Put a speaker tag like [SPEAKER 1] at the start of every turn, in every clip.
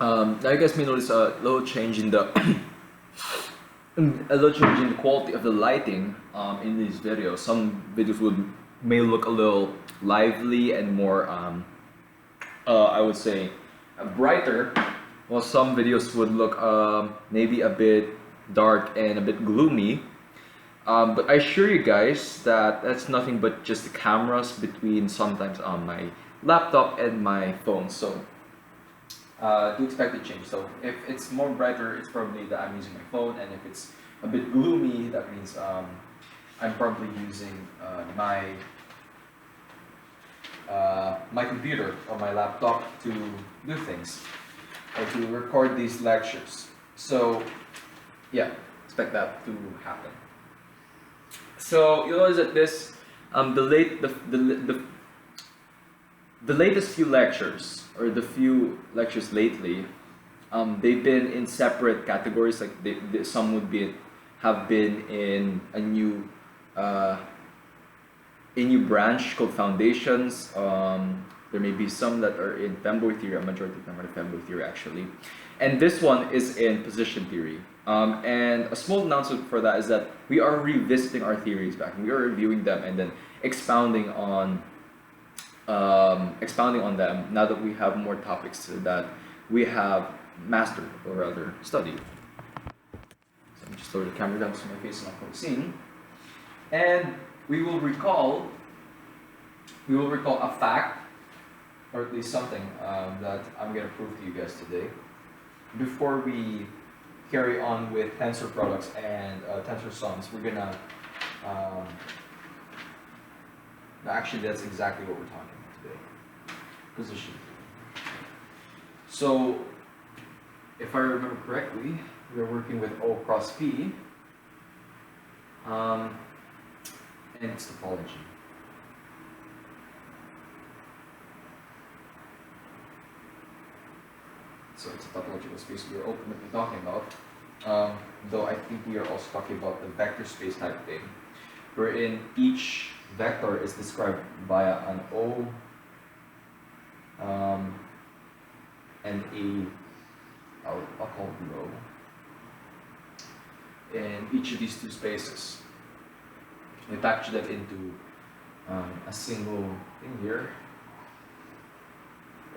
[SPEAKER 1] Now you guys may notice a little change in the quality of the lighting in these videos. Some videos may look a little lively and more, I would say, brighter, while some videos would look maybe a bit dark and a bit gloomy. But I assure you guys that that's nothing but just the cameras between sometimes on my laptop and my phone. So do expect a change. So if it's more brighter, it's probably that I'm using my phone, and if it's a bit gloomy, that means I'm probably using my computer or my laptop to do things or to record these lectures. So yeah, expect that to happen. So you'll notice that this the latest few lectures, or the few lectures lately, they've been in separate categories. Like some would have been in a new branch called Foundations. There may be some that are in Fanboy Theory. A majority of them are in Fanboy Theory actually, and this one is in Position Theory. And a small announcement for that is that we are revisiting our theories back, and we are reviewing them and then expounding on them now that we have more topics that we have mastered, or rather studied. So let me just lower the camera down so my face is not fully seen. And we will recall a fact, or at least something that I'm going to prove to you guys today, before we carry on with tensor products and tensor sums. We're going to actually, that's exactly what we're talking about today. Position. So, if I remember correctly, we're working with O cross P, and it's topology. So it's a topological space we are ultimately talking about, though I think we are also talking about the vector space type thing, wherein each vector is described via an O and I'll call it rho in each of these two spaces. We package that into a single thing here,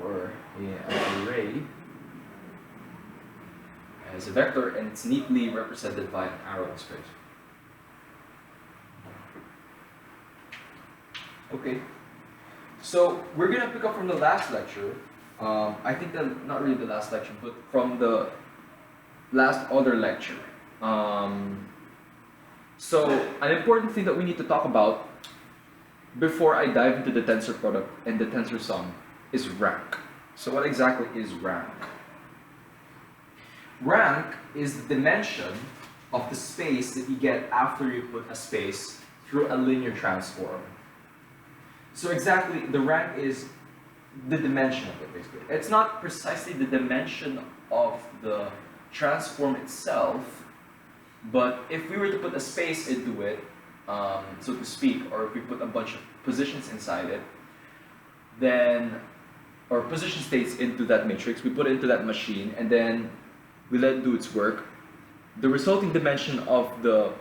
[SPEAKER 1] or an array as a vector, and it's neatly represented by an arrow in space. Okay, so we're gonna pick up from the last lecture. I think that not really the last lecture, but from the last other lecture. So an important thing that we need to talk about before I dive into the tensor product and the tensor sum is rank. So what exactly is rank? Rank is the dimension of the space that you get after you put a space through a linear transform. So exactly, the rank is the dimension of it, basically. It's not precisely the dimension of the transform itself, but if we were to put a space into it, so to speak, or if we put a bunch of positions inside it, then, or position states into that matrix, we put it into that machine, and then we let it do its work. The resulting dimension of the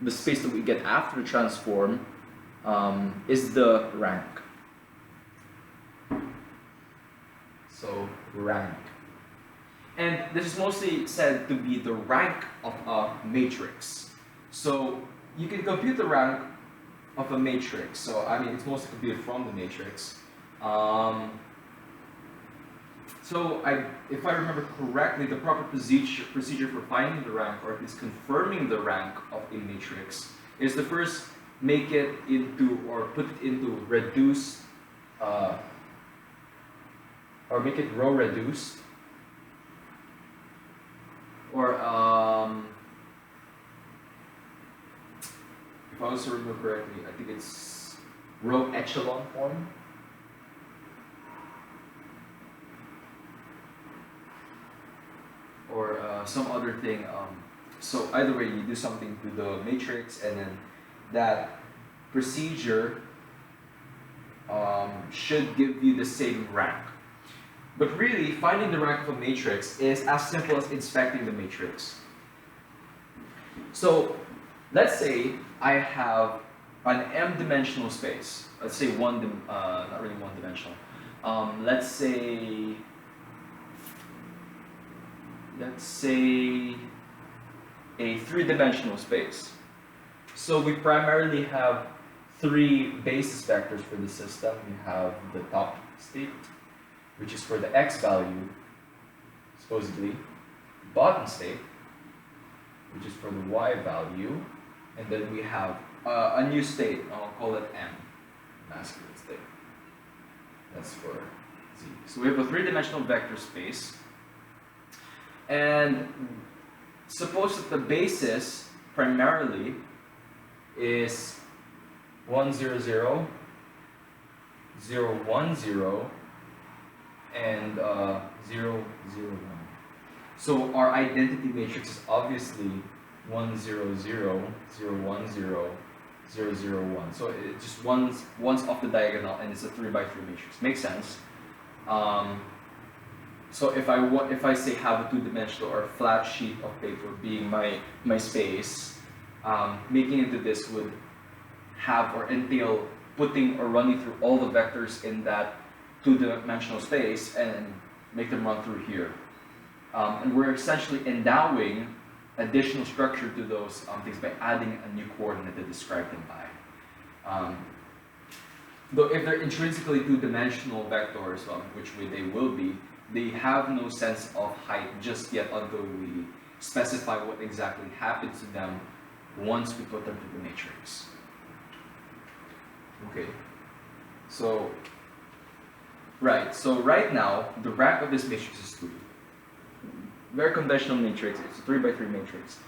[SPEAKER 1] space that we get after the transform is the rank. So rank. And this is mostly said to be the rank of a matrix. So you can compute the rank of a matrix. So I mean, it's mostly computed from the matrix. So if I remember correctly, the proper procedure for finding the rank, or at least confirming the rank of a matrix, is to first make it into, or put it into reduced, or make it row reduced, or if I also remember correctly, I think it's row echelon form. Or some other thing. So either way, you do something to the matrix, and then that procedure should give you the same rank. But really, finding the rank of a matrix is as simple as inspecting the matrix. So let's say I have an m-dimensional space. Let's say not really one-dimensional. Let's say a three-dimensional space. So we primarily have three basis vectors for the system. We have the top state, which is for the x value, supposedly, bottom state, which is for the y value, and then we have a new state, I'll call it m, masculine state. That's for z. So we have a three-dimensional vector space, and suppose that the basis primarily is 1, 0, 0, 0, 1, 0, and 0, 0, 1. So our identity matrix is obviously 1, 0, 0, 0, 1, 0, 0, 0, 1. So it just one's off the diagonal, and it's a 3 by 3 matrix. Makes sense. So if I say have a two-dimensional or flat sheet of paper being my space, making into this would have or entail putting or running through all the vectors in that two-dimensional space and make them run through here. And we're essentially endowing additional structure to those things by adding a new coordinate to describe them by. Though if they're intrinsically two-dimensional vectors, which way they will be, they have no sense of height just yet, although we specify what exactly happens to them once we put them to the matrix. Okay, so right now, the rank of this matrix is 2. Very conventional matrix, it's a 3 by 3 matrix.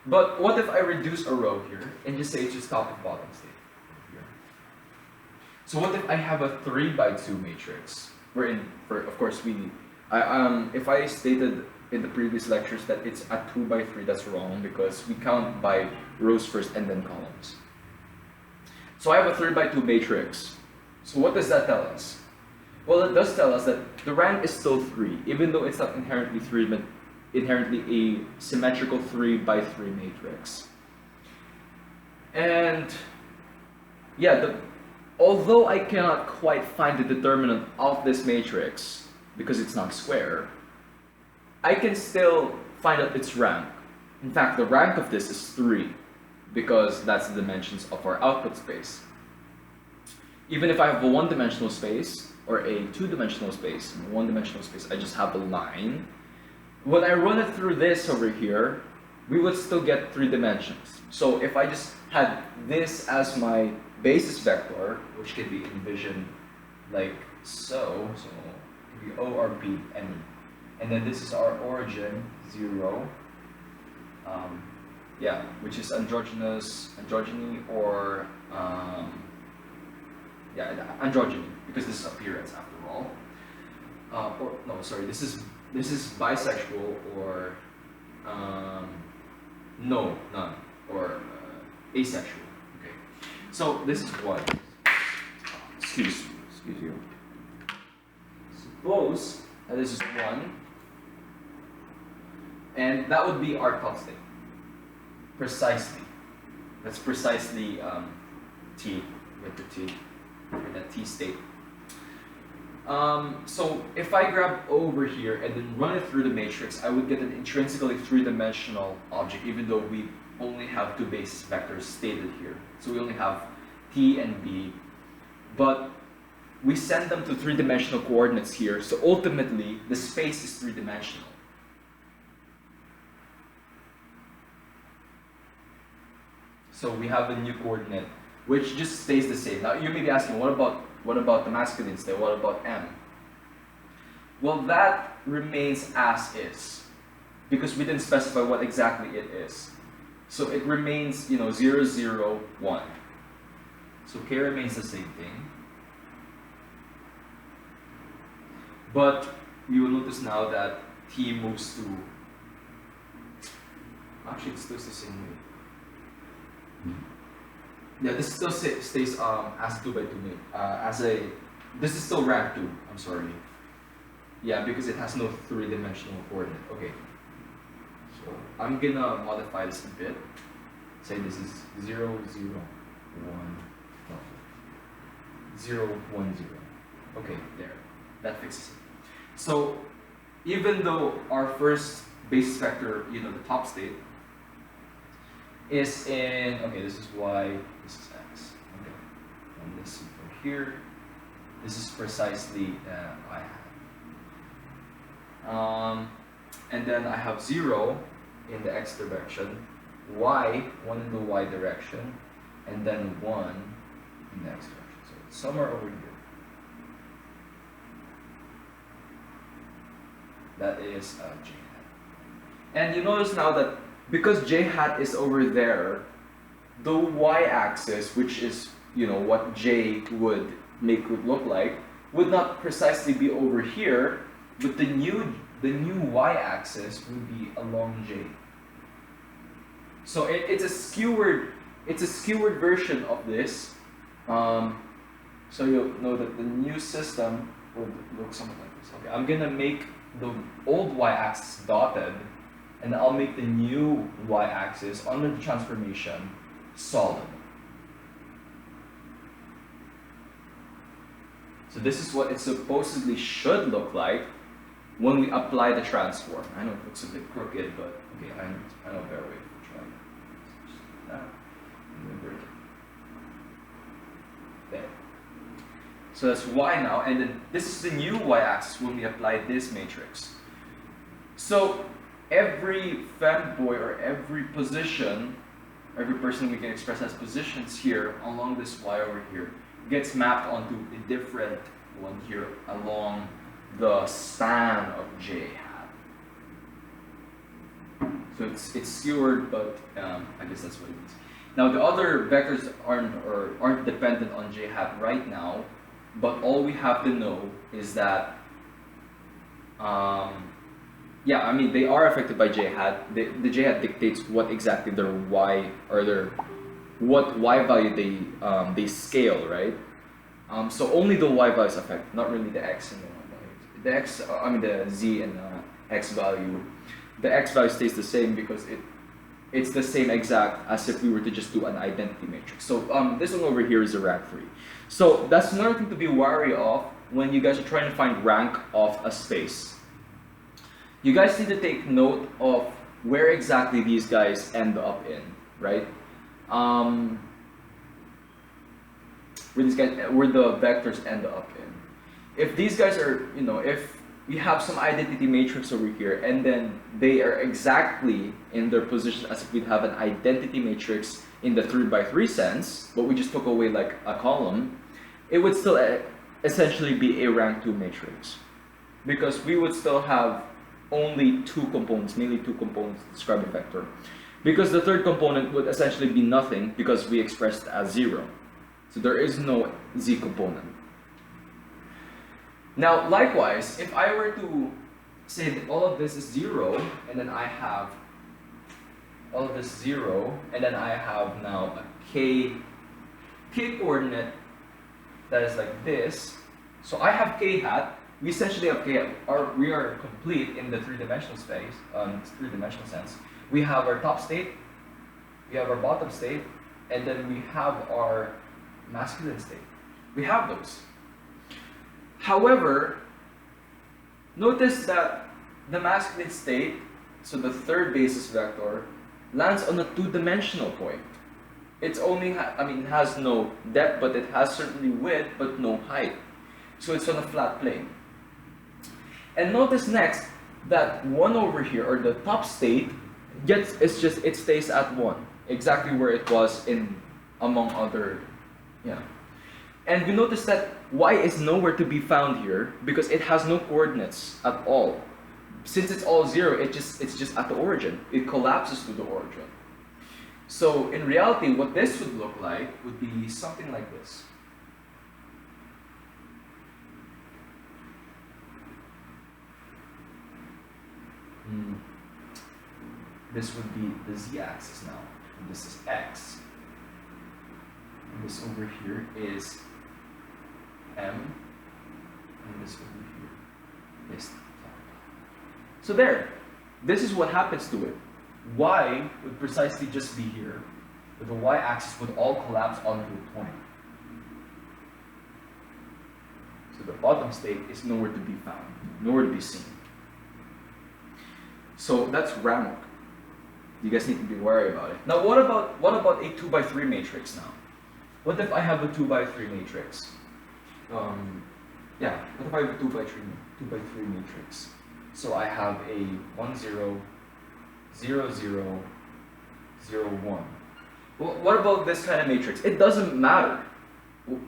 [SPEAKER 1] But what if I reduce a row here and just say it's just top and bottom state here? So what if I have a 3 by 2 matrix? Of course we need, if I stated in the previous lectures that it's a 2 by 3, that's wrong because we count by rows first and then columns. So I have a 3 by 2 matrix. So what does that tell us? Well, it does tell us that the rank is still 3, even though it's not inherently 3, but inherently a symmetrical 3 by 3 matrix. And yeah, although I cannot quite find the determinant of this matrix because it's not square, I can still find out its rank. In fact, the rank of this is 3 because that's the dimensions of our output space. Even if I have a one-dimensional space or a two-dimensional space, in a one-dimensional space I just have a line. When I run it through this over here, we would still get 3 dimensions. So if I just had this as my basis vector, which can be envisioned like so it could be O or P, any. And then this is our origin, 0. Which is androgyny or androgyny, because this is appearance after all. This is bisexual or none, or asexual. Okay, so this is what. Excuse you. Suppose that this is 1, and that would be our top state. Precisely. That's precisely T with the T. For that T state. So if I grab over here and then run it through the matrix, I would get an intrinsically 3-dimensional object, even though we only have 2 basis vectors stated here. So we only have T and B, but we send them to 3-dimensional coordinates here, so ultimately the space is 3-dimensional. So we have a new coordinate which just stays the same. Now you may be asking, what about the masculine state? What about M? Well, that remains as is, because we didn't specify what exactly it is. So it remains, 0, 0, 1. So K remains the same thing. But you will notice now that T moves to, actually it stays the same way. Yeah, this still stays as 2 by 2 this is still rank 2, I'm sorry. Yeah, because it has no three-dimensional coordinate. Okay. So I'm gonna modify this a bit. Say this is 0, 0, 1, no, 0, 1, 0. Okay, there. That fixes it. So even though our first basis vector, you know, the top state, is in, okay, this is y, this is x. Okay. And this over here, this is precisely I have. And then I have 0 in the x direction, y, 1 in the y direction, and then 1 in the x direction. So it's somewhere over here. That is j hat. And you notice now that because j hat is over there, the y-axis, which is, you know, what j would look like, would not precisely be over here, but the new y-axis would be along j. So it's a skewered version of this. So you'll know that the new system would look something like this. Okay, I'm gonna make the old y-axis dotted, and I'll make the new y-axis under the transformation solid. So this is what it supposedly should look like when we apply the transform. I know it looks a bit crooked, but okay, I know a better way to try it. Just that, and then break it. There. So that's y now, and then this is the new y-axis when we apply this matrix. So every fanboy or every position, every person we can express as positions here along this y over here gets mapped onto a different one here along the span of j hat. So it's skewered, but I guess that's what it means. Now the other vectors aren't dependent on j hat right now, but all we have to know is that yeah, I mean they are affected by j hat. The j hat dictates what exactly their y or what y value they scale, right? So only the y value is affected, not really the x and the y value. The x, I mean the z and x value. The x value stays the same because it's the same exact as if we were to just do an identity matrix. So this one over here is a rank free. So that's another thing to be wary of when you guys are trying to find rank of a space. You guys need to take note of where exactly these guys end up in, right? Where the vectors end up in. If these guys are, you know, if we have some identity matrix over here and then they are exactly in their position as if we'd have an identity matrix in the 3x3 sense, but we just took away like a column, it would still essentially be a rank 2 matrix. Because we would still have only 2 components, mainly 2 components to describe a vector. Because the third component would essentially be nothing because we expressed it as 0. So there is no z component. Now, likewise, if I were to say that all of this is 0, and then I have all of this 0, and then I have now a k coordinate that is like this. So I have k hat. We essentially have k hat. We are complete in the three-dimensional space, three-dimensional sense. We have our top state, we have our bottom state, and then we have our masculine state. We have those. However, notice that the masculine state, so the third basis vector, lands on a 2-dimensional point. It's only, it has no depth, but it has certainly width, but no height. So it's on a flat plane. And notice next that 1 over here, or the top state, it stays at 1, exactly where it was among other, yeah. And we notice that y is nowhere to be found here because it has no coordinates at all. Since it's all 0, it's just at the origin. It collapses to the origin. So in reality, what this would look like would be something like this. This would be the z-axis now. And this is x. And this over here is m. And this over here So there, this is what happens to it. Y would precisely just be here, but the y-axis would all collapse onto a point. So the bottom state is nowhere to be found, nowhere to be seen. So that's rank. You guys need to be wary about it. Now what about a 2 by 3 matrix now? What if I have a 2 by 3 matrix? What if I have a 2 by 3 matrix? So I have a 1 0 0 0 0 1. Well, what about this kind of matrix? It doesn't matter.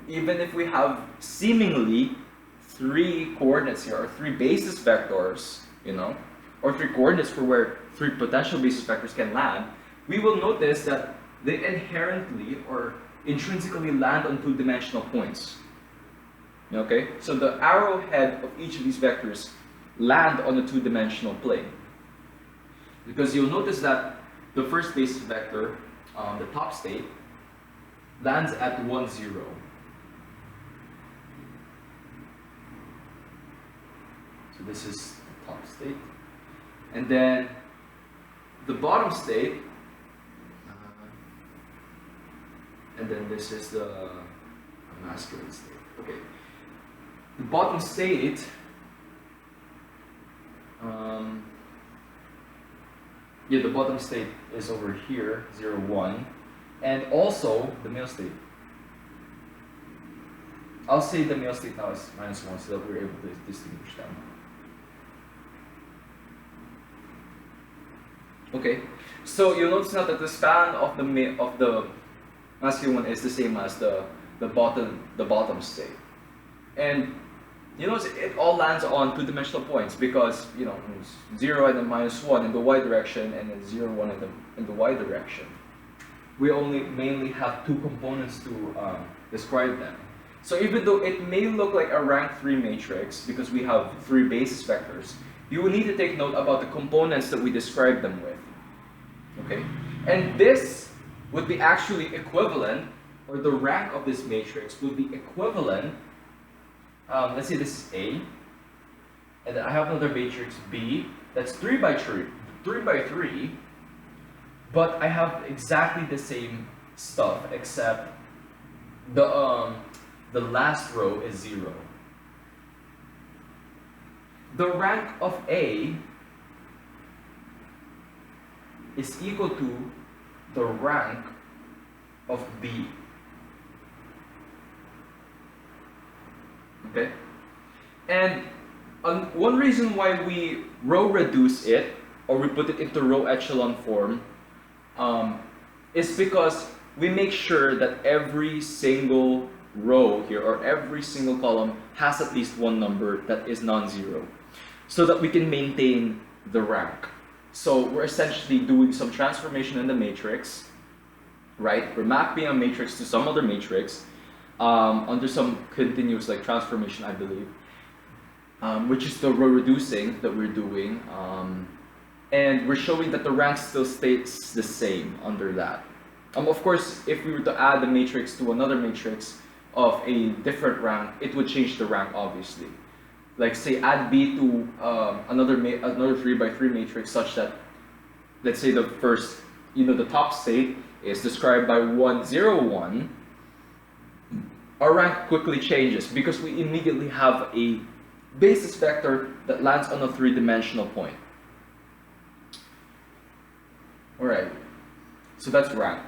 [SPEAKER 1] Even if we have seemingly 3 coordinates here, or 3 basis vectors, or 3 coordinates for where 3 potential basis vectors can land, we will notice that they inherently or intrinsically land on 2-dimensional points. Okay? So the arrowhead of each of these vectors land on a 2-dimensional plane. Because you'll notice that the first basis vector, the top state, lands at 1 0. So this is the top state. And then the bottom state, and then this is the masculine state. Okay. The bottom state, the bottom state is over here, 0 1, and also the male state. I'll say the male state now is -1 so that we're able to distinguish them. Okay, so you'll notice now that the span of the masculine one is the same as the bottom state, and you notice it all lands on 2-dimensional points because 0 and then -1 in the y direction and then 0 1 in the y direction. We only mainly have 2 components to describe them. So even though it may look like a rank 3 matrix because we have 3 basis vectors, you will need to take note about the components that we describe them with. Okay? And this would be actually equivalent, or the rank of this matrix would be equivalent. Let's say this is A, and then I have another matrix B that's 3 by 3, but I have exactly the same stuff except the last row is 0. The rank of A is equal to the rank of B. Okay? And one reason why we row reduce it, or we put it into row echelon form, is because we make sure that every single row here, or every single column, has at least one number that is non-zero, so that we can maintain the rank. So we're essentially doing some transformation in the matrix, right? We're mapping a matrix to some other matrix, under some continuous transformation, I believe, which is the row reducing that we're doing, and we're showing that the rank still stays the same under that. Of course, if we were to add the matrix to another matrix of a different rank, it would change the rank, obviously. Like say add B to another 3 by 3 matrix such that, let's say the first, the top state is described by 1 0 1. Our rank quickly changes because we immediately have a basis vector that lands on a 3-dimensional point. Alright, so that's rank.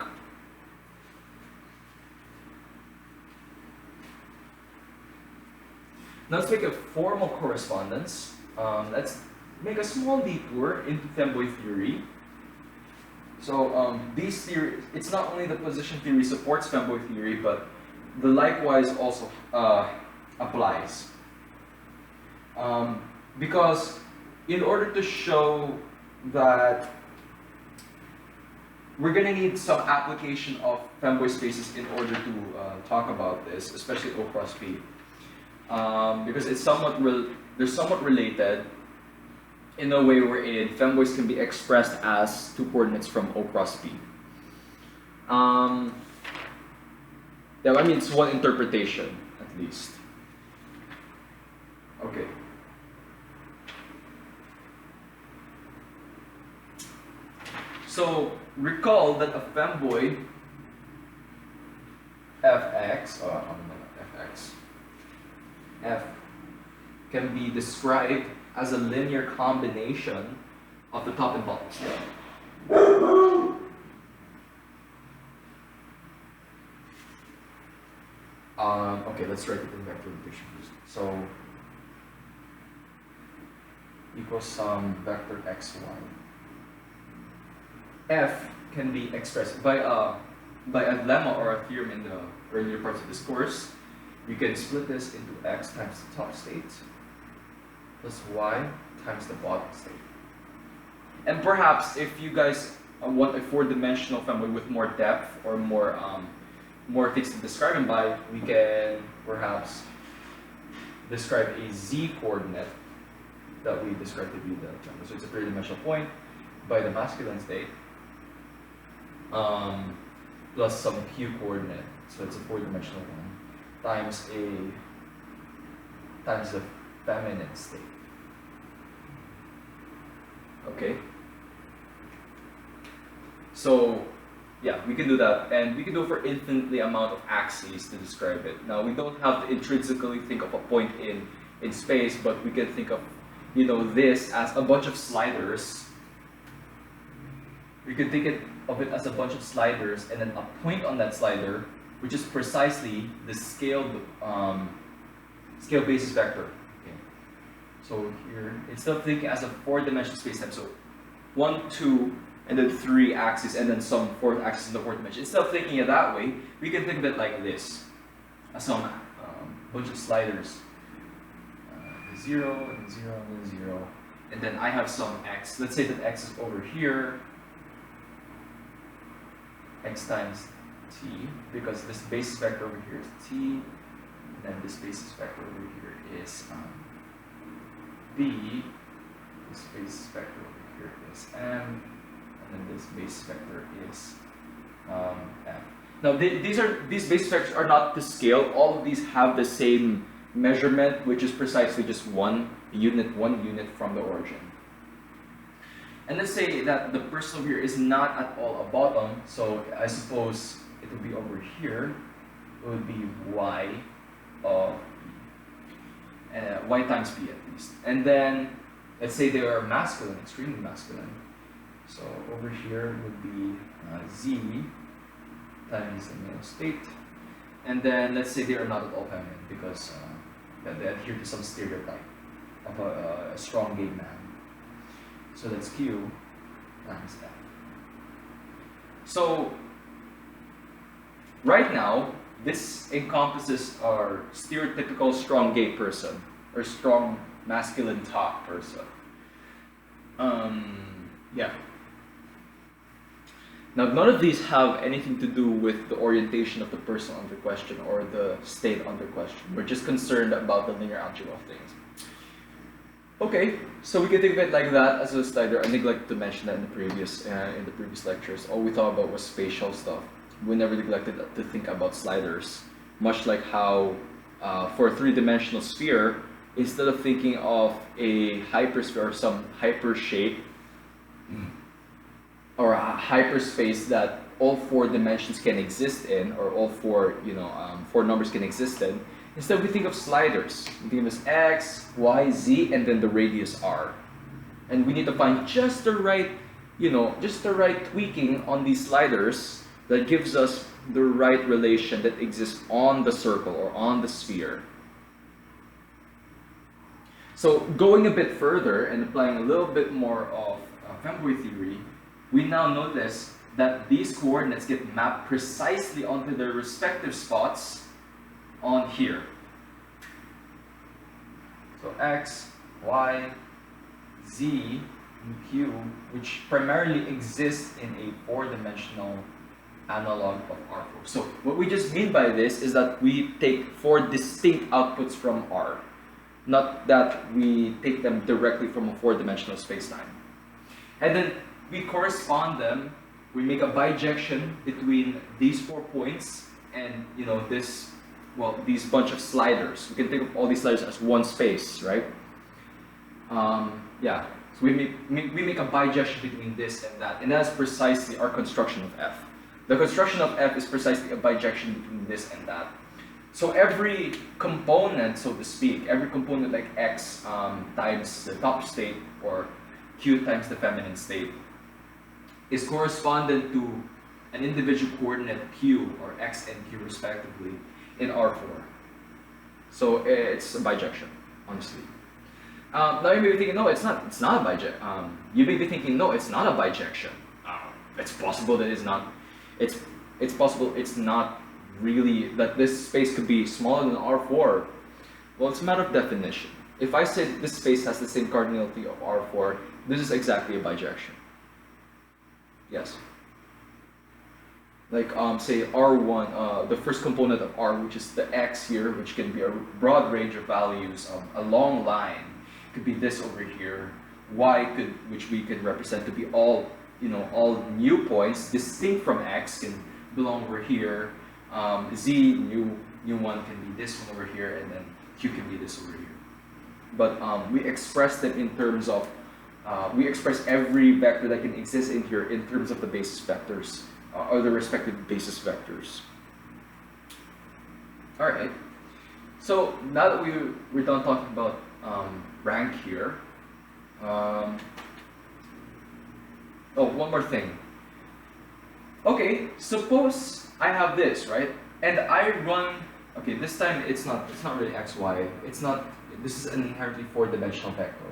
[SPEAKER 1] Now let's make a formal correspondence. Let's make a small detour into Fanboy Theory. So these theories, it's not only the position theory supports Fanboy Theory, but the likewise also applies. Because in order to show that we're going to need some application of Fanboy spaces in order to talk about this, especially O cross P. Because it's they're somewhat related in a way wherein femboys can be expressed as 2 coordinates from O cross P. Yeah, I mean, it's one interpretation, at least. Okay. So recall that a femboid fx, f can be described as a linear combination of the top and bottom scale. Okay, let's write it in vector notation first. So equals some vector xy. F can be expressed by a lemma or a theorem in the earlier parts of this course. You can split this into x times the top state plus y times the bottom state. And perhaps if you guys want a four-dimensional femboid with more depth or more things to describe them by, we can perhaps describe a z coordinate that we described to be the femboid. So it's a three-dimensional point by the masculine state plus some q coordinate. So it's a four-dimensional one times the feminine state. Okay. So yeah, we can do that, and we can do it for infinitely amount of axes to describe it. Now we don't have to intrinsically think of a point in space, but we can think of this as a bunch of sliders. We can think of it as a bunch of sliders, and then a point on that slider, which is precisely the scale basis vector. Okay. So here, instead of thinking as a four-dimensional space-time, so 1, 2, and then 3 axes, and then some fourth axis in the fourth dimension. Instead of thinking it that way, we can think of it like this: as some bunch of sliders, 0 and 0 and then 0, and then I have some x. Let's say that x is over here, x times t, because this basis vector over here is t, and then this basis vector over here is b, this basis vector over here is m, and then this basis vector is f. Now these basis vectors are not to scale. All of these have the same measurement, which is precisely just one unit from the origin. And let's say that the person over here is not at all a bottom, so I suppose it would be over here. It would be y of p, y times p at least. And then let's say they are masculine, extremely masculine. So over here would be z times the male state. And then let's say they are not at all feminine because they adhere to some stereotype of a strong gay man. So that's Q times F. So right now, this encompasses our stereotypical strong gay person or strong masculine top person. Yeah. Now, none of these have anything to do with the orientation of the person under question or the state under question. We're just concerned about the linear algebra of things. Okay, so we can think of it like that as a slider. I neglected to mention that in the previous lectures. All we thought about was spatial stuff. We never neglected to think about sliders. Much like how for a three-dimensional sphere, instead of thinking of a hypersphere or some hyper shape, or a hyperspace that all four dimensions can exist in, or all four, four numbers can exist in, instead we think of sliders. We think of as x, y, z, and then the radius r. And we need to find just the right, just the right tweaking on these sliders that gives us the right relation that exists on the circle or on the sphere. So going a bit further and applying a little bit more of Fanboy Theory, we now notice that these coordinates get mapped precisely onto their respective spots on here. So x, y, z, and q, which primarily exist in a four-dimensional analog of R4. So what we just mean by this is that we take four distinct outputs from R, not that we take them directly from a four-dimensional space-time. And then we correspond them, we make a bijection between these 4 points and these bunch of sliders. We can think of all these sliders as one space, right? Yeah, So we make a bijection between this and that, and that's precisely our construction of f. The construction of f is precisely a bijection between this and that. So every component, so to speak, every component like x times the top state or q times the feminine state is correspondent to an individual coordinate q, or x and q respectively, in R4. So it's a bijection, honestly. Now you may be thinking, no, it's not a bijection. You may be thinking, no, it's not a bijection. It's possible that it's not. It's possible it's not really, that this space could be smaller than R4. Well, it's a matter of definition. If I say this space has the same cardinality of R4, this is exactly a bijection. Yes. Like say R1, the first component of R, which is the x here, which can be a broad range of values of a long line, could be this over here. Y which we can represent to be all, all new points distinct from x, can belong over here. Z new one can be this one over here, and then Q can be this over here. But we express them in terms of we express every vector that can exist in here in terms of the basis vectors, or the respective basis vectors. All right. So now that we're done talking about rank here. Oh, one more thing. Okay, suppose I have this, right? And I run. Okay, this time it's not really x, y. It's not. This is an inherently four-dimensional vector.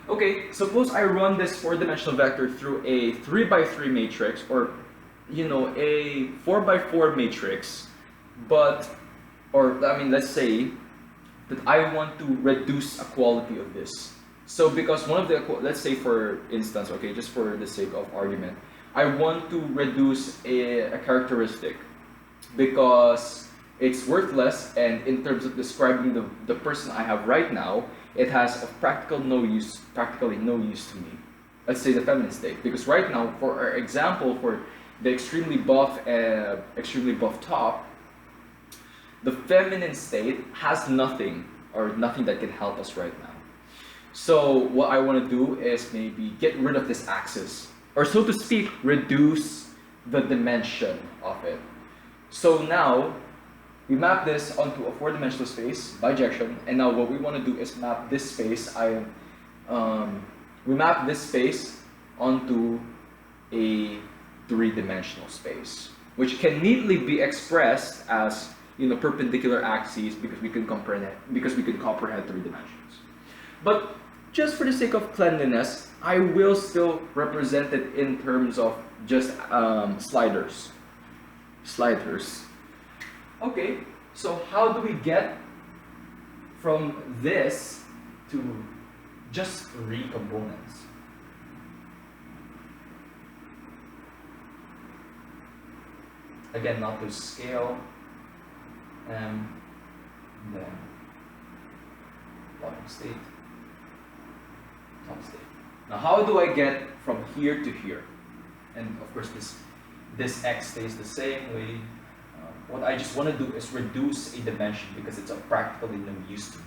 [SPEAKER 1] Okay, suppose I run this four-dimensional vector through a 3x3 matrix, or a 4x4 matrix, let's say that I want to reduce a quality of this. So because one of the, let's say for instance, okay, just for the sake of argument, I want to reduce a characteristic because it's worthless, and in terms of describing the person I have right now, it has practically no use to me. Let's say the feminine state, because right now, for our example, for the extremely buff top, the feminine state has nothing that can help us right now. So what I want to do is maybe get rid of this axis, or so to speak, reduce the dimension of it. So now we map this onto a four-dimensional space, bijection, and now what we want to do is map this space. We map this space onto a three-dimensional space, which can neatly be expressed as perpendicular axes because we can comprehend three dimensions. But just for the sake of cleanliness, I will still represent it in terms of just sliders. Okay, so how do we get from this to just three components? Again, not to scale, and then bottom state, top state. Now, how do I get from here to here? And of course, this x stays the same way. What I just want to do is reduce a dimension because it's of practically no use to me.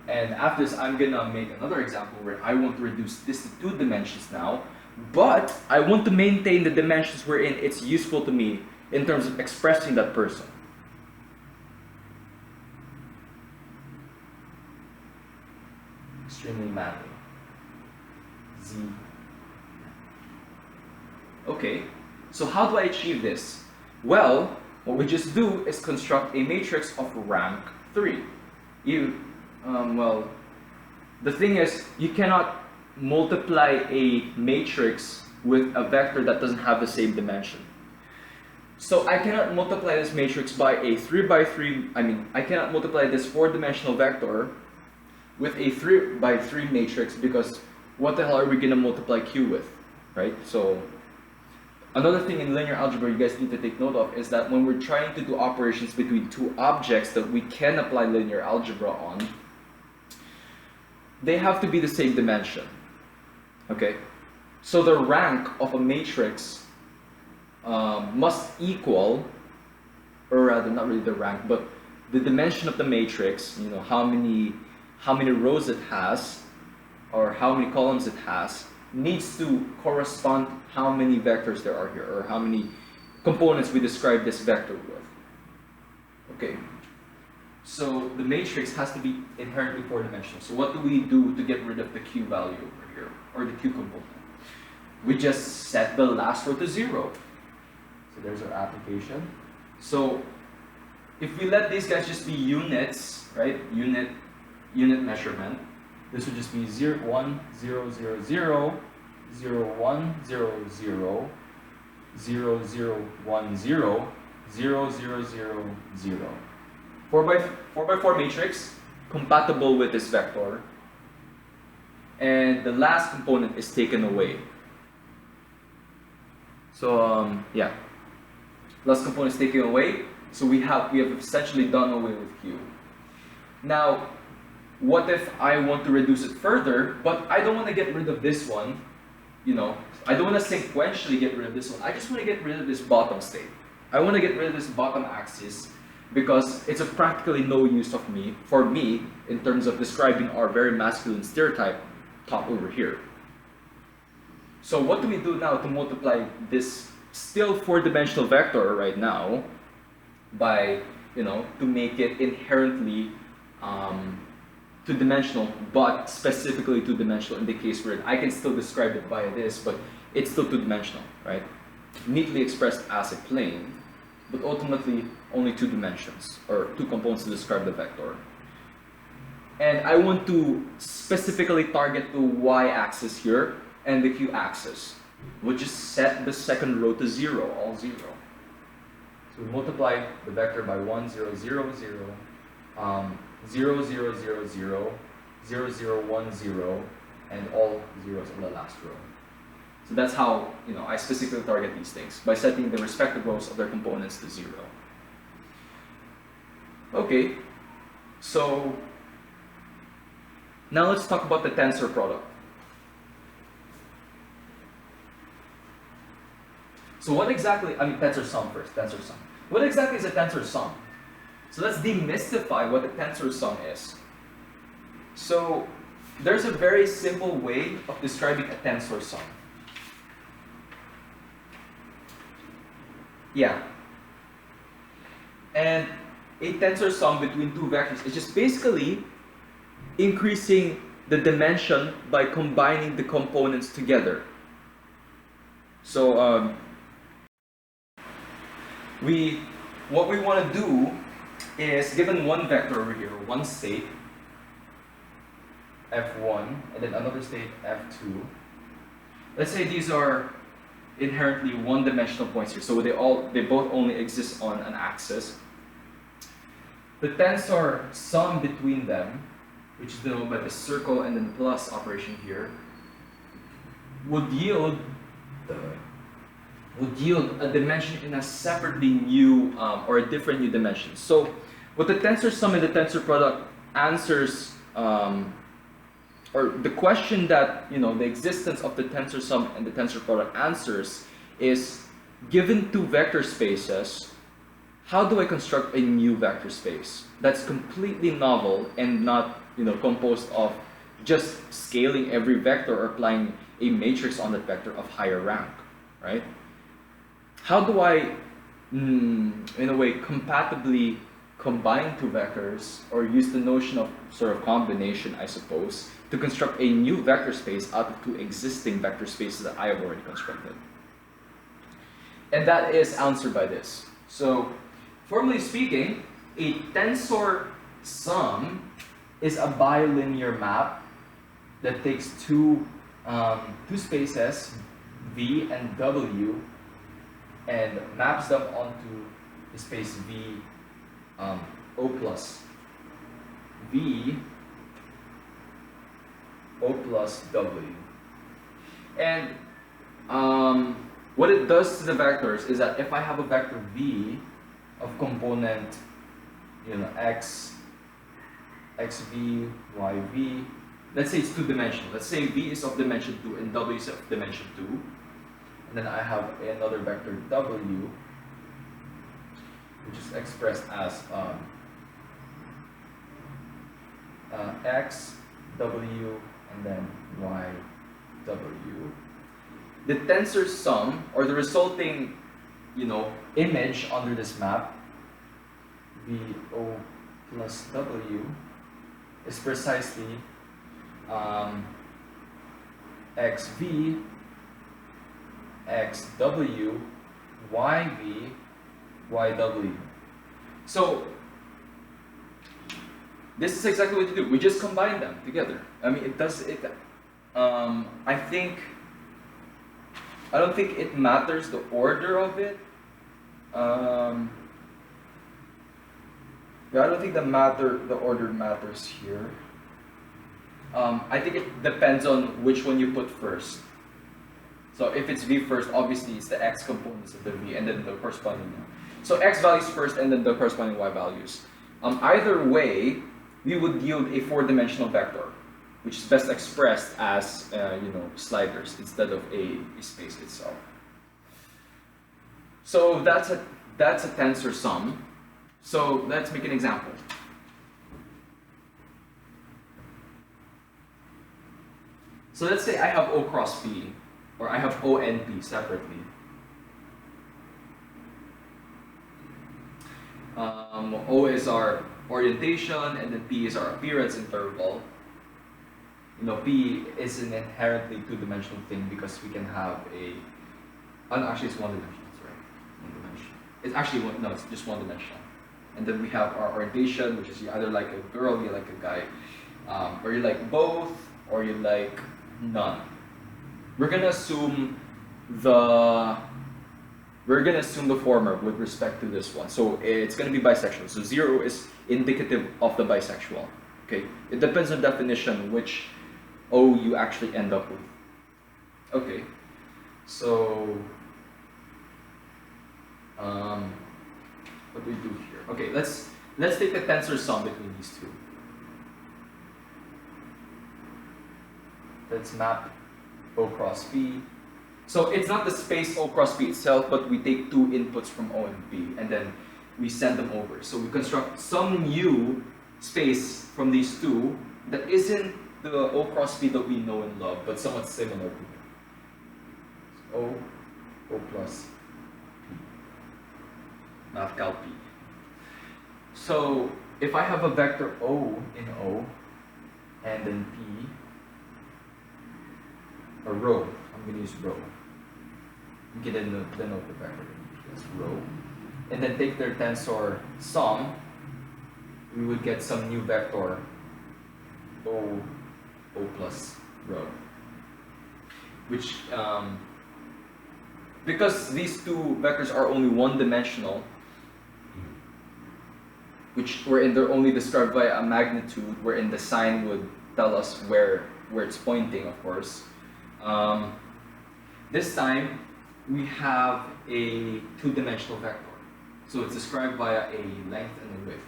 [SPEAKER 1] And after this, I'm gonna make another example where I want to reduce this to 2 dimensions now, but I want to maintain the dimensions wherein it's useful to me in terms of expressing that person. Extremely manly. Z. Okay, so how do I achieve this? Well, what we just do is construct a matrix of rank 3. The thing is, you cannot multiply a matrix with a vector that doesn't have the same dimension. So I cannot multiply this matrix by a 3x3, I cannot multiply this 4-dimensional vector with a 3x3 matrix, because what the hell are we going to multiply Q with, right? So another thing in linear algebra you guys need to take note of is that when we're trying to do operations between two objects that we can apply linear algebra on, they have to be the same dimension, okay? So the rank of a matrix must equal, or rather not really the rank, but the dimension of the matrix, you know, how many rows it has, or how many columns it has, needs to correspond how many vectors there are here, or how many components we describe this vector with. Okay, so the matrix has to be inherently four-dimensional. So what do we do to get rid of the Q value over here, or the Q component? We just set the last row to 0. So there's our application. So if we let these guys just be units, right? Unit measurement. This would just be 0, 1, 0, 0, 0, 0, 1, 0, 0, 0, 0, 1, 0, 0, 0, 0, 0. 4 by 4 matrix, compatible with this vector. And the last component is taken away. So yeah, last component is taken away. So we have essentially done away with Q. Now, what if I want to reduce it further, but I don't want to get rid of this one, you know, I don't want to sequentially get rid of this one. I just want to get rid of this bottom state. I want to get rid of this bottom axis because it's of practically no use for me in terms of describing our very masculine stereotype top over here. So what do we do now to multiply this still four-dimensional vector right now by, you know, to make it inherently two-dimensional, but specifically two-dimensional in the case where I can still describe it via this, but it's still two-dimensional, right? Neatly expressed as a plane, but ultimately only two dimensions, or two components to describe the vector. And I want to specifically target the y-axis here and the q-axis. We'll just set the second row to 0, all 0. So we multiply the vector by 1, 0, 0, 0, 0, 0, 0, 0, 0, 0, 1, 0, and all zeros in the last row. So that's how, you know, I specifically target these things, by setting the respective rows of their components to 0. Okay, so now let's talk about the tensor product. So what exactly, tensor sum first, tensor sum. What exactly is a tensor sum? So let's demystify what a tensor sum is. So there's a very simple way of describing a tensor sum. Yeah. And a tensor sum between two vectors is just basically increasing the dimension by combining the components together. So what we want to do is, given one vector over here, one state, f1, and then another state, f2. Let's say these are inherently one-dimensional points here, so they both only exist on an axis. The tensor sum between them, which is denoted by the circle and then plus operation here, would yield a dimension in a separately new or a different new dimension. So what the tensor sum and the tensor product answers, or the question that, you know, the existence of the tensor sum and the tensor product answers is, given two vector spaces, how do I construct a new vector space that's completely novel and not, you know, composed of just scaling every vector or applying a matrix on that vector of higher rank, right? How do I, in a way, compatibly combine two vectors, or use the notion of sort of combination, I suppose, to construct a new vector space out of two existing vector spaces that I have already constructed? And that is answered by this. So, formally speaking, a tensor sum is a bilinear map that takes two spaces, V and W, and maps them onto the space V, O plus V, O plus W. And what it does to the vectors is that if I have a vector V of component, you know, X, XV, YV, let's say it's two-dimensional. Let's say V is of dimension 2 and W is of dimension 2. And then I have another vector W, which is expressed as X, W, and then Y, W. The tensor sum, or the resulting, image under this map, VO plus W, is precisely XV, XW, YV, YW. So this is exactly what you do. We just combine them together. I mean, it does it. I don't think it matters the order of it. Yeah, I don't think the order matters here. I think it depends on which one you put first. So if it's V first, obviously it's the X components of the V and then the corresponding one. So X values first and then the corresponding Y values. Either way, we would yield a four-dimensional vector, which is best expressed as sliders instead of a space itself. So that's a tensor sum. So let's make an example. So let's say I have O cross P, or I have O and P separately. O is our orientation, and then P is our appearance interval. P is an inherently two-dimensional thing because we can have actually it's one-dimensional, sorry. One dimension. It's actually it's just one-dimensional. And then we have our orientation, which is you either like a girl, you like a guy, or you like both, or you like none. We're gonna assume the former with respect to this one. So it's gonna be bisexual. So 0 is indicative of the bisexual. Okay, it depends on definition which O you actually end up with. Okay, so what do we do here? Okay, let's take the tensor sum between these two. Let's map O cross P. So it's not the space O cross P itself, but we take two inputs from O and P, and then we send them over. So we construct some new space from these two that isn't the O cross P that we know and love, but somewhat similar to it. So O plus P. Math cal P. So if I have a vector O in O, and then P, or rho, I'm going to use rho. You can denote the vector as rho. And then take their tensor sum, we would get some new vector O plus rho. Which, because these two vectors are only one-dimensional, wherein they're only described by a magnitude, wherein the sign would tell us where it's pointing, of course. This time, we have a two-dimensional vector. So it's described via a length and a width.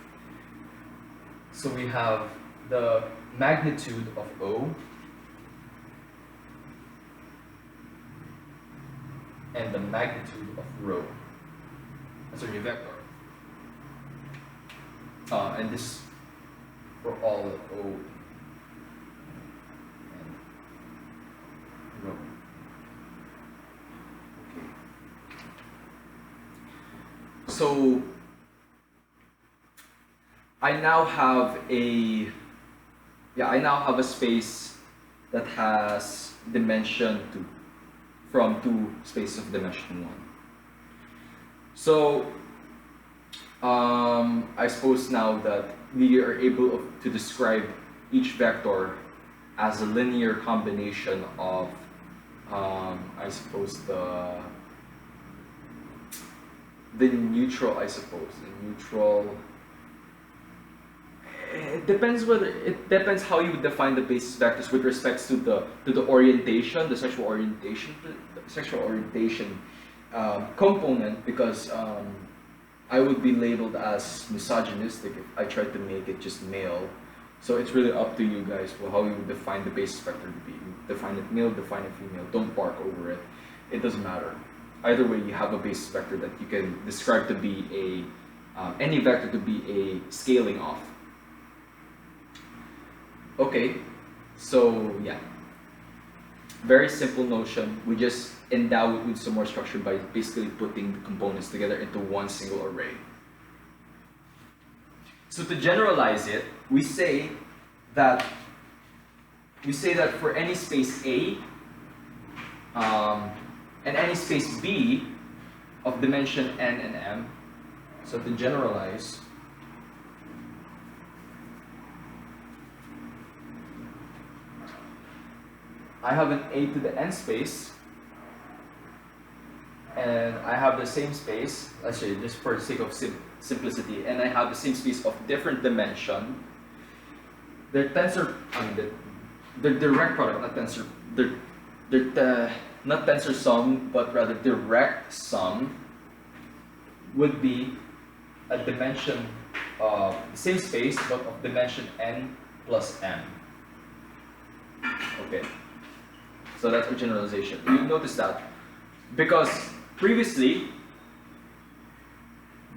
[SPEAKER 1] So we have the magnitude of O and the magnitude of rho. That's our new vector. And this for all O and rho. Okay. So I now have a space that has dimension 2 from two spaces of dimension 1. So I suppose now that we are able to describe each vector as a linear combination of I suppose the neutral, it depends how you would define the basis vectors with respect to the orientation, the sexual orientation component, because I would be labeled as misogynistic if I tried to make it just male. So it's really up to you guys for how you would define the basis vector to be. Define it male, define it female. Don't bark over it. It doesn't matter. Either way, you have a basis vector that you can describe to be any vector to be a scaling of. Okay, so yeah, very simple notion. We just endow it with some more structure by basically putting the components together into one single array. So to generalize it, we say that for any space A and any space B of dimension n and m, so to generalize, I have an A to the n space, and I have the same space, let's say just for the sake of simplicity, and I have the same space of different dimension. Their tensor, the direct product, not tensor, not tensor sum, but rather direct sum would be a dimension of the same space, but of dimension n plus m. Okay. So that's a generalization. You notice that because previously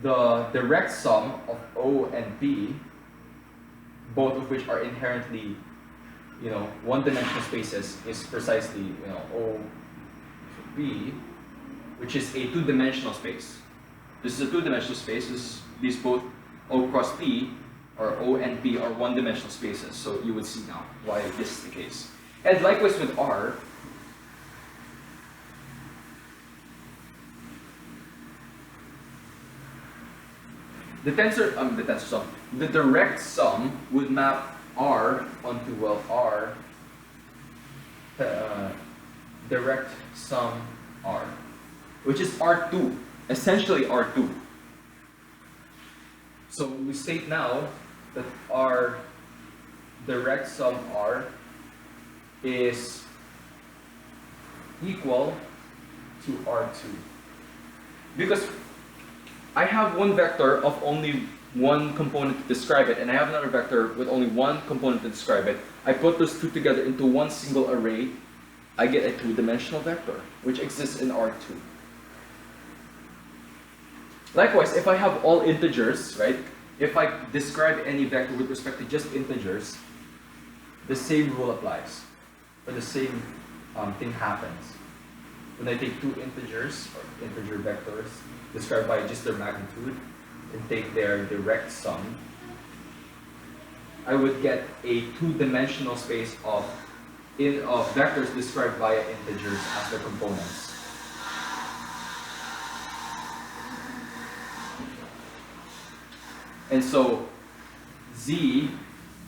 [SPEAKER 1] the direct sum of O and P, both of which are inherently, one-dimensional spaces, is precisely, O P, which is a two-dimensional space. This is a two-dimensional space. These both O cross P or O and P are one-dimensional spaces. So you would see now why this is the case. And likewise with R. The tensor sum, the direct sum would map R onto, well, R, direct sum R, which is R2, essentially R2. So we state now that our direct sum R is equal to R2. Because I have one vector of only one component to describe it, and I have another vector with only one component to describe it. I put those two together into one single array, I get a two-dimensional vector, which exists in R2. Likewise, if I have all integers, right? If I describe any vector with respect to just integers, the same rule applies, or the same thing happens. When I take two integers, or integer vectors, described by just their magnitude, and take their direct sum, I would get a two-dimensional space of vectors described via integers as their components. And so Z,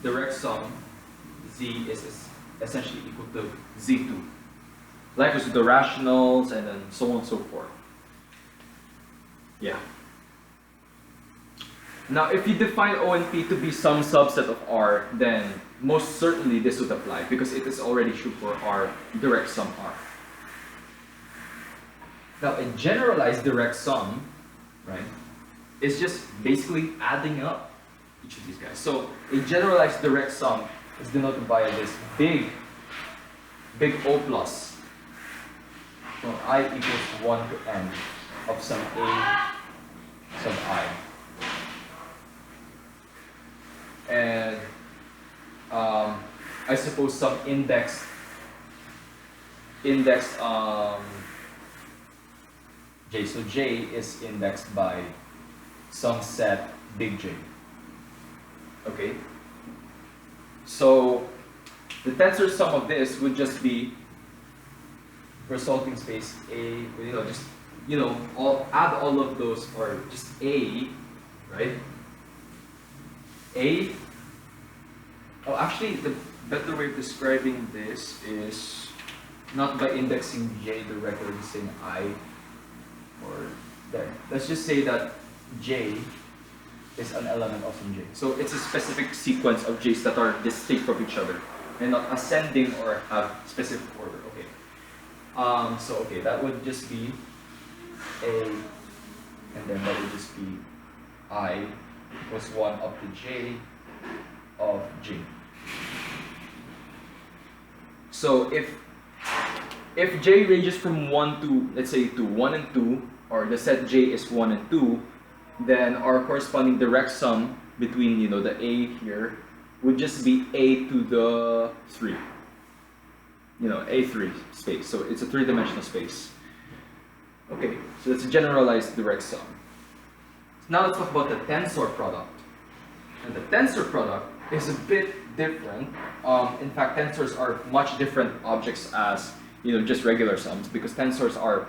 [SPEAKER 1] direct sum, Z is essentially equal to Z2. Likewise with the rationals, and then so on and so forth. Yeah. Now, if you define O and P to be some subset of R, then most certainly this would apply because it is already true for R, direct sum R. Now, a generalized direct sum, right, is just basically adding up each of these guys. So, a generalized direct sum is denoted by this big O plus. So, I equals 1 to n of some A sub I. And I suppose some indexed J. So J is indexed by some set big J. Okay? So the tensor sum of this would just be resulting space A, add all of those, or just A, right? A. Oh, actually, the better way of describing this is not by indexing J directly, saying I, or there. Let's just say that J is an element of some J. So it's a specific sequence of J's that are distinct from each other, and not ascending or have specific order. Okay. Okay, that would just be A, and then that would just be I equals 1 up to J of J. So if J ranges from 1 to, let's say, to 1 and 2, or the set J is 1 and 2, then our corresponding direct sum between, the A here would just be a to the 3. You know, A3 space. So it's a 3-dimensional space. Okay, so that's a generalized direct sum. Now let's talk about the tensor product. And the tensor product is a bit different. In fact, tensors are much different objects as, you know, just regular sums, because tensors are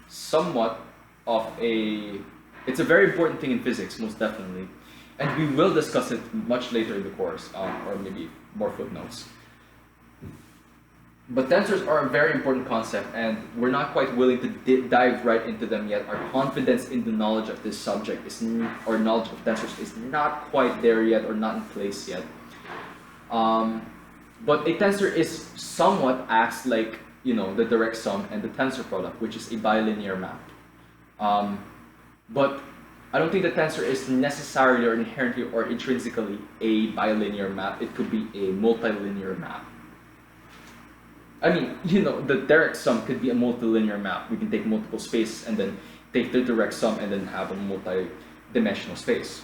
[SPEAKER 1] somewhat of it's a very important thing in physics, most definitely. And we will discuss it much later in the course, or maybe more footnotes. But tensors are a very important concept, and we're not quite willing to dive right into them yet. Our confidence in the knowledge of this subject or knowledge of tensors is not quite there yet, or not in place yet. But a tensor is somewhat acts like, you know, the direct sum and the tensor product, which is a bilinear map. But I don't think the tensor is necessarily or inherently or intrinsically a bilinear map. It could be a multilinear map. I mean, you know, the direct sum could be a multilinear map. We can take multiple spaces and then take the direct sum and then have a multi-dimensional space.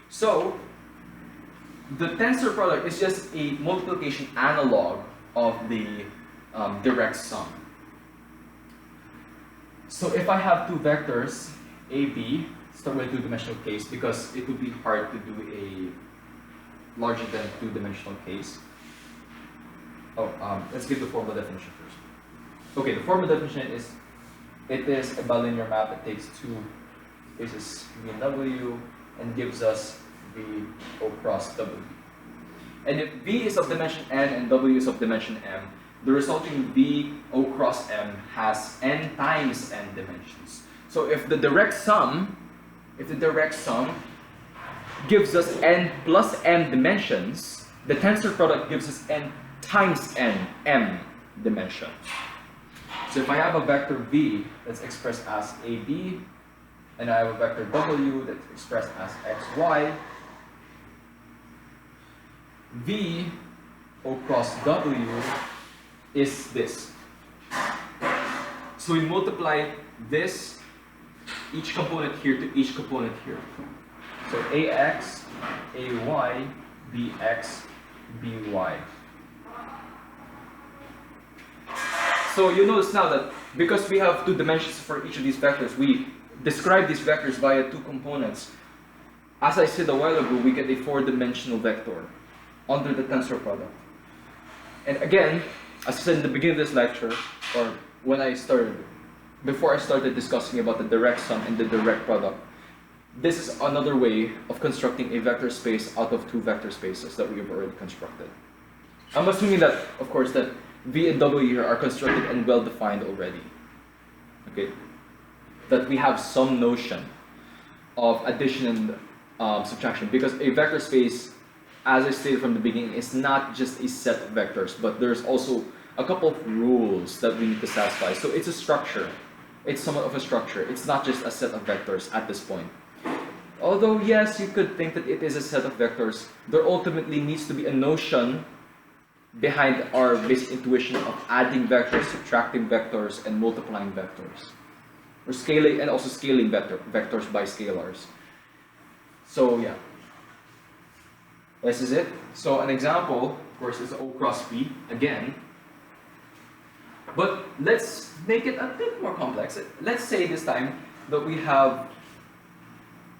[SPEAKER 1] So, the tensor product is just a multiplication analog of the direct sum. So if I have two vectors, A, B, start with a 2-dimensional case because it would be hard to do a larger than 2-dimensional case. Let's give the formal definition first. Okay, the formal definition is, it is a bilinear map. It takes two spaces V and W and gives us V O cross W. And if V is of dimension n and W is of dimension m, the resulting V O cross m has n times n dimensions. So if the direct sum gives us n plus m dimensions, the tensor product gives us n times n, m dimensions. So if I have a vector V that's expressed as AB, and I have a vector W that's expressed as XY, V O cross W is this. So we multiply this, each component here to each component here. So AX, AY, BX, BY. So you notice now that because we have 2 dimensions for each of these vectors, we describe these vectors via 2 components. As I said a while ago, we get a 4-dimensional vector under the tensor product. And again, as I said in the beginning of this lecture, or before I started discussing about the direct sum and the direct product, this is another way of constructing a vector space out of 2 vector spaces that we have already constructed. I'm assuming that, of course, that V and W here are constructed and well defined already. Okay? That we have some notion of addition and subtraction, because a vector space, as I stated from the beginning, is not just a set of vectors, but there's also a couple of rules that we need to satisfy. So it's a structure. It's somewhat of a structure. It's not just a set of vectors at this point. Although, yes, you could think that it is a set of vectors, there ultimately needs to be a notion behind our basic intuition of adding vectors, subtracting vectors, and multiplying vectors. Or scaling, and also scaling vectors by scalars. So, yeah. This is it. So, an example, of course, is O cross P, again. But let's make it a bit more complex. Let's say this time that we have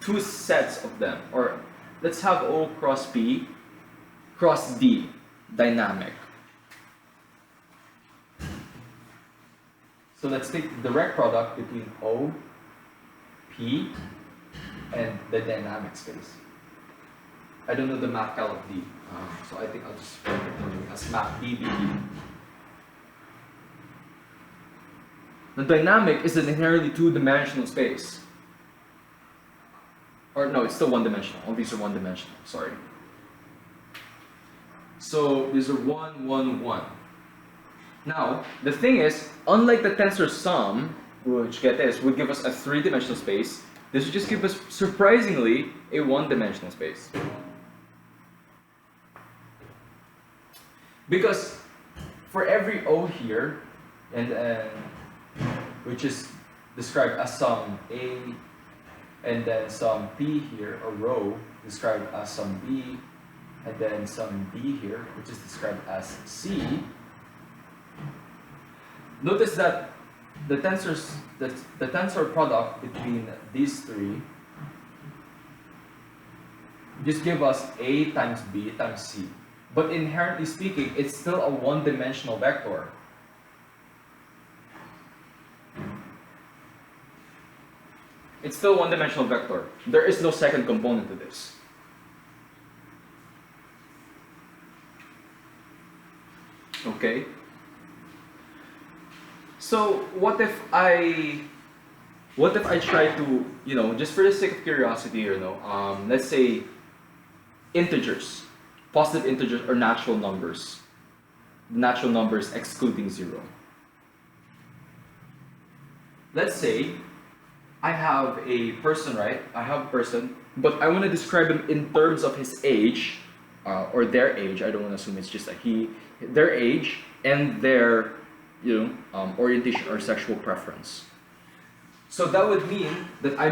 [SPEAKER 1] 2 sets of them. Or let's have O cross P cross D, dynamic. So let's take the direct product between O, P, and the dynamic space. I don't know the map cal of D, so I think I'll just write it as map D, D, D. The dynamic is an inherently 2-dimensional space. Or no, it's still 1-dimensional. All these are 1-dimensional, sorry. So these are 1, 1, 1. Now, the thing is, unlike the tensor sum, which get this, would give us a 3-dimensional space, this would just give us, surprisingly, a 1-dimensional space. Because for every O here, and which is described as sum A, and then some P here, a row, described as some B, and then some D here, which is described as C. Notice that the tensor product between these three just give us A times B times C. But inherently speaking, it's still a one-dimensional vector. It's still one-dimensional vector. There is no second component to this. Okay. So what if I try to, just for the sake of curiosity, let's say integers, positive integers or natural numbers excluding 0. Let's say I have a person, right? I have a person, but I want to describe him in terms of his age, or their age. I don't want to assume it's just like their age and their, orientation or sexual preference. So that would mean that I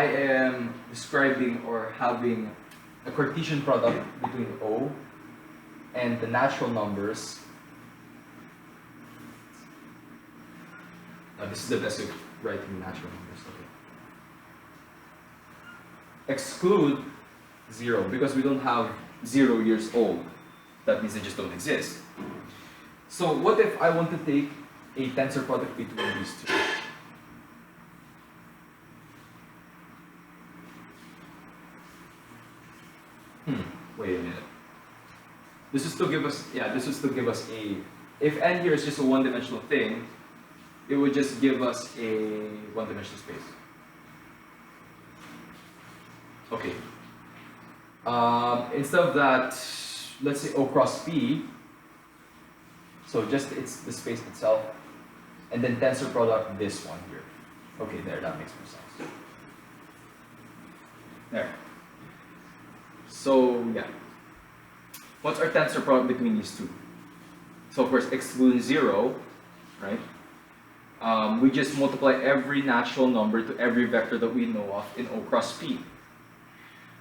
[SPEAKER 1] am describing or having a Cartesian product between O and the natural numbers. Now this is the best way of writing natural numbers. Okay. Exclude 0 because we don't have 0 years old. That means they just don't exist. So what if I want to take a tensor product between these two? Wait a minute. This will still give us a, if n here is just a one-dimensional thing, it would just give us a one-dimensional space. Okay. Instead of that, let's say O cross P, so just it's the space itself, and then tensor product this one here. Okay, there, that makes more sense. There. So yeah, what's our tensor product between these two? So of course, excluding 0, right? We just multiply every natural number to every vector that we know of in O cross P.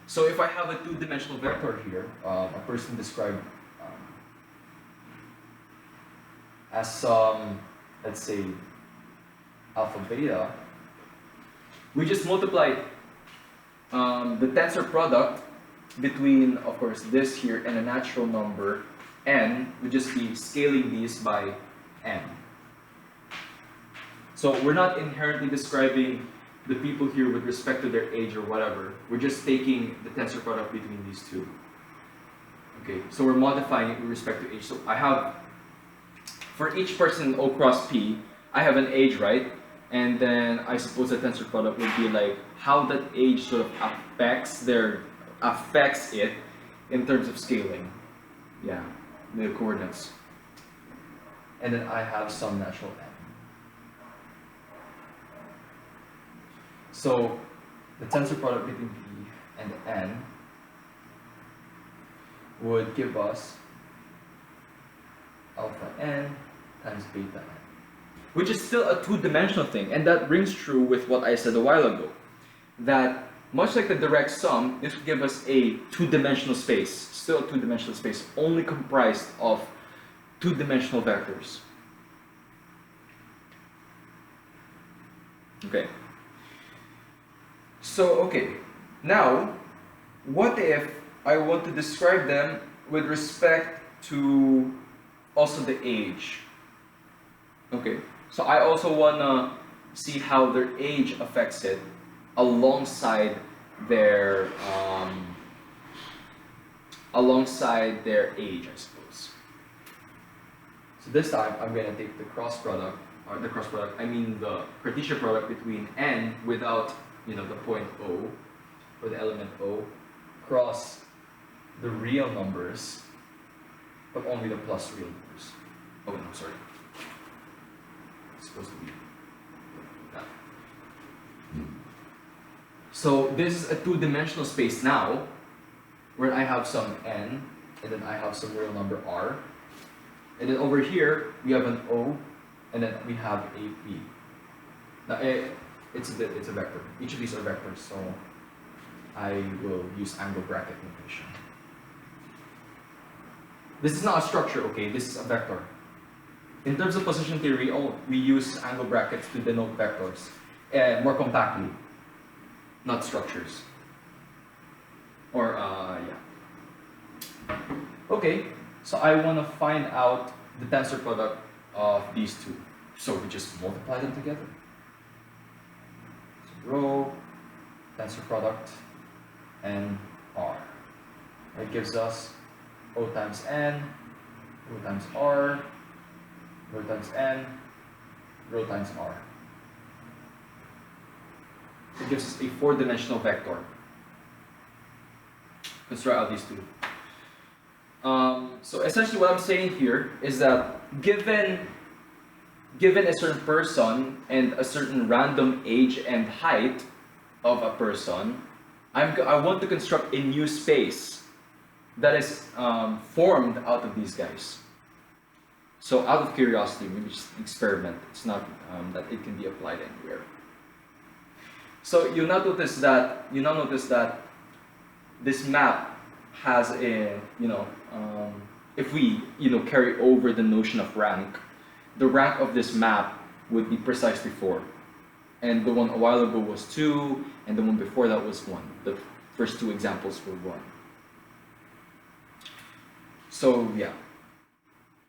[SPEAKER 1] So if I have a two-dimensional vector here, a person described as some, let's say, alpha beta, we just multiply the tensor product between, of course, this here and a natural number n. We just be scaling these by n. So we're not inherently describing the people here with respect to their age or whatever. We're just taking the tensor product between these two. Okay, so we're modifying it with respect to age. So I have, for each person in O cross P, I have an age, right? And then I suppose the tensor product would be like how that age sort of affects it in terms of scaling. Yeah, the coordinates. And then I have some natural n. So the tensor product between P and n would give us alpha n times beta n, which is still a two-dimensional thing, and that rings true with what I said a while ago, that much like the direct sum, this would give us a two-dimensional space, still a two-dimensional space, only comprised of two-dimensional vectors. Okay. So, okay, now, what if I want to describe them with respect to also the age? Okay, so I also want to see how their age affects it alongside their age, I suppose. So this time, I'm going to take the cross product, I mean the Cartesian product between n without the point O, or the element O, cross the real numbers, but only the plus real numbers. Oh no, sorry. It's supposed to be that. So this is a two-dimensional space now, where I have some n, and then I have some real number r. And then over here, we have an O, and then we have a P. Now, it's a vector. Each of these are vectors, so I will use angle bracket notation. This is not a structure, okay? This is a vector. In terms of position theory, we use angle brackets to denote vectors more compactly, not structures. Or, yeah. Okay, so I want to find out the tensor product of these two. So we just multiply them together. So rho, tensor product, and R. That gives us O times N, rho times R, rho times N, rho times R. It gives us a four-dimensional vector. Let's try out these two. So essentially what I'm saying here is that given a certain person and a certain random age and height of a person, I want to construct a new space that is formed out of these guys. So out of curiosity, maybe just experiment. It's not that it can be applied anywhere. So you'll now notice that this map has a, if we carry over the notion of rank, the rank of this map would be precisely 4. And the one a while ago was 2, and the one before that was 1. The first two examples were 1. So yeah.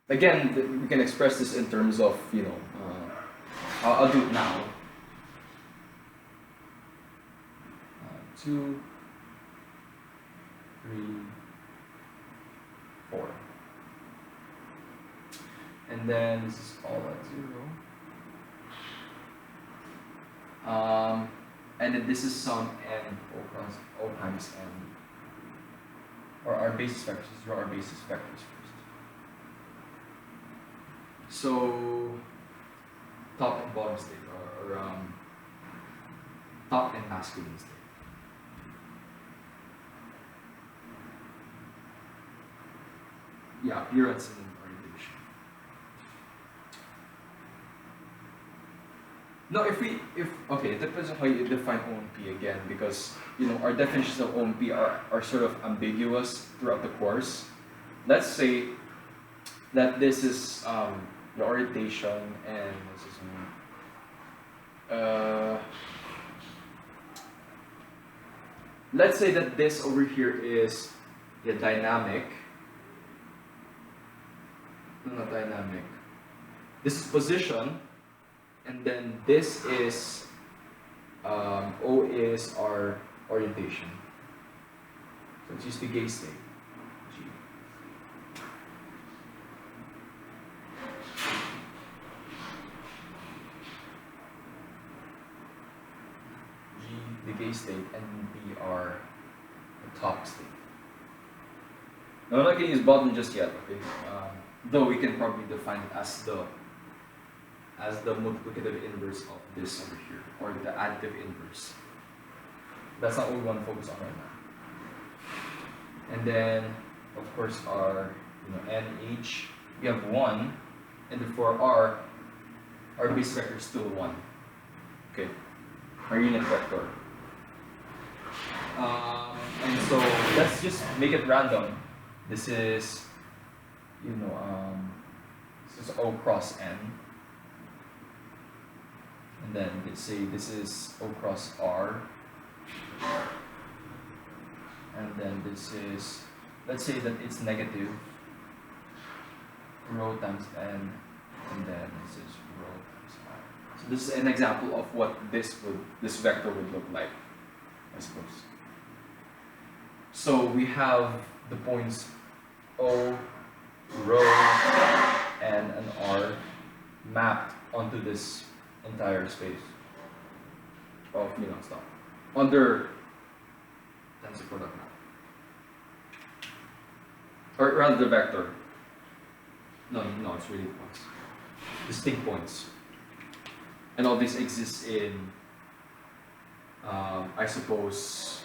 [SPEAKER 1] Again, we can express this in terms of, I'll do it now. 2, 3, 4. And then this is all at 0. And then this is sum n O times n. Or our basis vectors. Let's draw our basis vectors first. So top and bottom state, or top and masculine state. Yeah, appearance and orientation. No, okay, it depends on how you define OMP again, because our definitions of OMP are sort of ambiguous throughout the course. Let's say that this is the orientation and this is let's say that this over here is the dynamic. No, not dynamic. This is position, and then this is O is our orientation. So let's use the gauge state. G. G, the gauge state, and B are the top state. Now I'm not going to use bottom just yet, okay? Though we can probably define it as the multiplicative inverse of this over here, or the additive inverse. That's not what we want to focus on right now. And then, of course, our NH, we have 1, and for our base vector is still 1. Okay, our unit vector. And so let's just make it random. This is this is O cross N, and then let's say this is O cross R, and then this is, let's say that it's negative rho times N, and then this is rho times R. So this is an example of what this vector would look like, I suppose. So we have the points O, rho, and an R mapped onto this entire space of stuff under tensor product map, or rather the vector. No, it's really points, distinct points, and all this exists in I suppose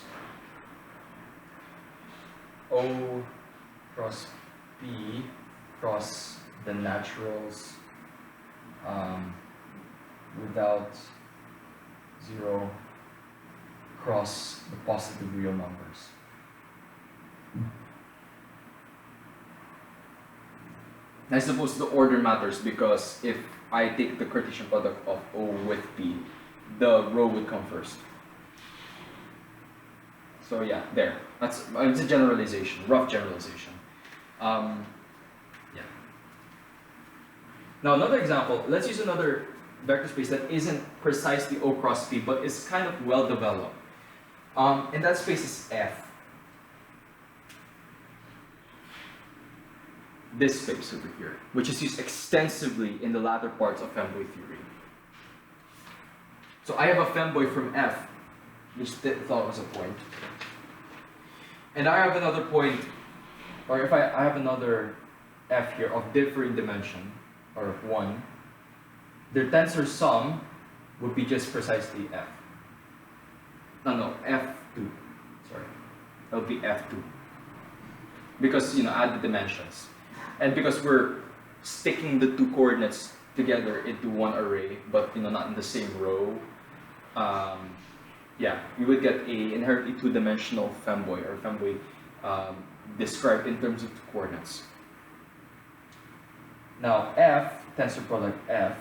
[SPEAKER 1] O cross B cross the naturals without 0 cross the positive real numbers. I suppose the order matters because if I take the Cartesian product of O with P, the row would come first. So yeah, there. It's a generalization, rough generalization. Yeah. Now another example, let's use another vector space that isn't precisely O cross P, but is kind of well developed. And that space is F. This space over here, which is used extensively in the latter parts of Fanboy Theory. So I have a femboy from F, which I thought was a point. And I have another point, or if I have another F here of differing dimension, or 1, their tensor sum would be just precisely F. No, F2. Sorry. That would be F2. Because, add the dimensions. And because we're sticking the two coordinates together into one array, but not in the same row, we would get a inherently two-dimensional femboy or femboy described in terms of two coordinates. Now F, tensor product F,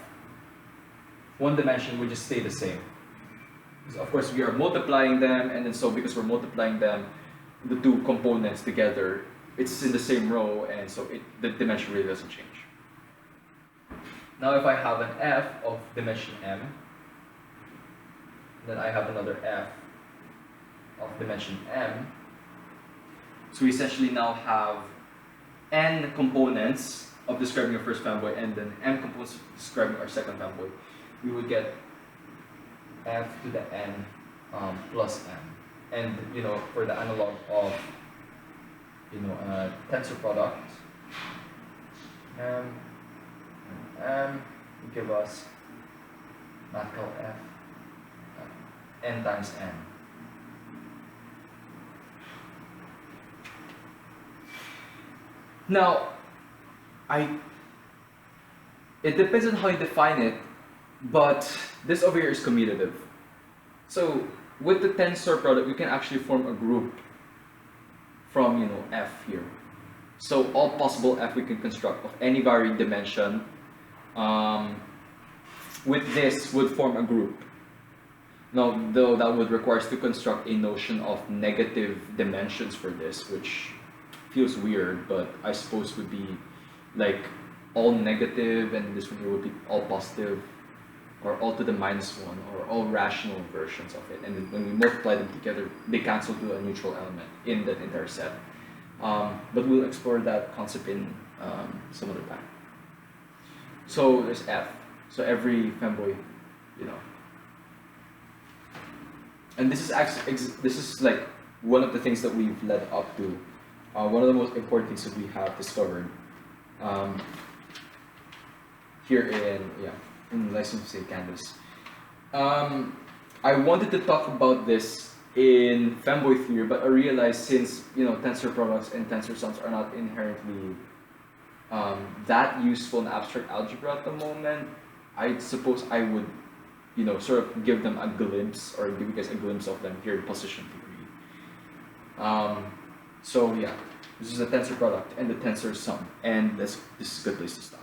[SPEAKER 1] one dimension would just stay the same. Because of course we are multiplying them, and then so because we're multiplying them, the two components together, it's in the same row, and so the dimension really doesn't change. Now if I have an F of dimension m, then I have another F of dimension m, so we essentially now have n components of describing our first femboy and then m components of describing our second femboy. We would get f to the n plus m. And for the analog of tensor product, m will give us mathcal f n times n. Now, it depends on how you define it, but this over here is commutative. So with the tensor product, we can actually form a group from f here. So all possible f we can construct of any varying dimension with this would form a group. Now, though that would require us to construct a notion of negative dimensions for this, which feels weird, but I suppose would be like all negative and this one would be all positive, or all to the -1, or all rational versions of it. And then when we multiply them together, they cancel to a neutral element in that entire set. But we'll explore that concept in some other time. So there's F. So every femboy, And this is actually like one of the things that we've led up to. One of the most important things that we have discovered here in Lyceum, say Candice. I wanted to talk about this in Fanboy Theory, but I realized since tensor products and tensor sums are not inherently that useful in abstract algebra at the moment, I suppose I would sort of give them a glimpse, or give you guys a glimpse of them here in position theory. So yeah, this is a tensor product and the tensor sum, and this is a good place to stop.